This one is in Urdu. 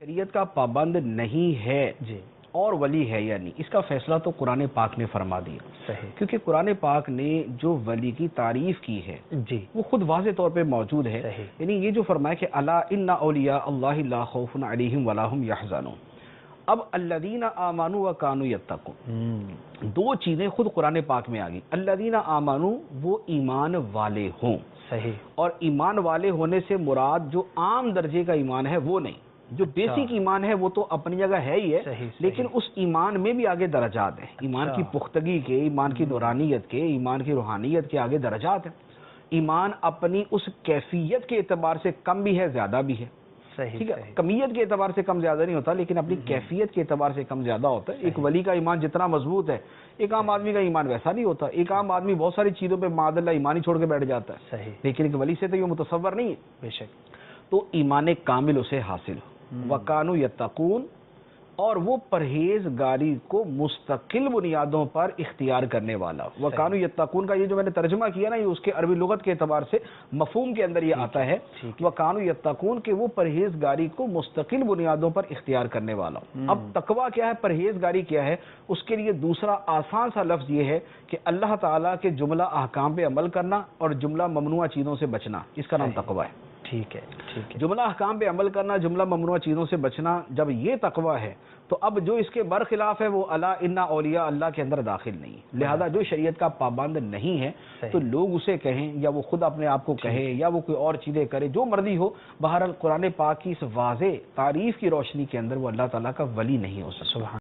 شریعت کا پابند نہیں ہے جی اور ولی ہے یا نہیں، اس کا فیصلہ تو قرآن پاک نے فرما دیا. صحیح. کیونکہ قرآن پاک نے جو ولی کی تعریف کی ہے جی وہ خود واضح طور پہ موجود ہے. صحیح. یعنی یہ جو فرمایا کہ الا ان اولیاء اللہ لا خوف علیہم ولا هم یحزنون. اب الذین آمنوا وکانوا یتقون، دو چیزیں خود قرآن پاک میں آ گئی. الذین آمنوا، وہ ایمان والے ہوں. صحیح. اور ایمان والے ہونے سے مراد جو عام درجے کا ایمان ہے وہ نہیں، جو بیسک ایمان ہے وہ تو اپنی جگہ ہے ہی ہے. صحیح. لیکن اس ایمان میں بھی آگے درجات ہیں. ایمان کی پختگی کے، ایمان کی نورانیت کے، ایمان کی روحانیت کے آگے درجات ہیں. ایمان اپنی اس کیفیت کے اعتبار سے کم بھی ہے، زیادہ بھی ہے. ٹھیک ہے، کمیت کے اعتبار سے کم زیادہ نہیں ہوتا، لیکن اپنی کیفیت کے اعتبار سے کم زیادہ ہوتا ہے. ایک ولی کا ایمان جتنا مضبوط ہے، ایک عام آدمی کا ایمان ویسا نہیں ہوتا. ایک عام آدمی بہت ساری چیزوں پہ معاذ اللہ ایمان ہی چھوڑ کے بیٹھ جاتا ہے. صحیح. لیکن ایک ولی سے تو یہ متصور نہیں ہے. بے شک. تو ایمان کامل اسے حاصل ہو. وَكَانُوا يَتَّقُونَ، اور وہ پرہیزگاری کو مستقل بنیادوں پر اختیار کرنے والا. وَكَانُوا يَتَّقُونَ کا یہ جو میں نے ترجمہ کیا نا، یہ اس کے عربی لغت کے اعتبار سے مفہوم کے اندر یہ آتا ہے. وَكَانُوا يَتَّقُونَ کہ وہ پرہیزگاری کو مستقل بنیادوں پر اختیار کرنے والا. اب تقویٰ کیا ہے، پرہیزگاری کیا ہے، اس کے لیے دوسرا آسان سا لفظ یہ ہے کہ اللہ تعالیٰ کے جملہ احکام پہ عمل کرنا اور جملہ ممنوع چیزوں سے بچنا، اس کا نام تقویٰ ہے. ٹھیک ہے. ٹھیک ہے. جملہ احکام پہ عمل کرنا، جملہ ممنوع چیزوں سے بچنا، جب یہ تقویٰ ہے تو اب جو اس کے برخلاف ہے وہ الا ان اولیاء اللہ کے اندر داخل نہیں. لہذا جو شریعت کا پابند نہیں ہے تو لوگ اسے کہیں یا وہ خود اپنے آپ کو کہے یا وہ کوئی اور چیزیں کرے، جو مرضی ہو، بہرحال قرآن پاک کی اس واضح تعریف کی روشنی کے اندر وہ اللہ تعالیٰ کا ولی نہیں ہو سکتا.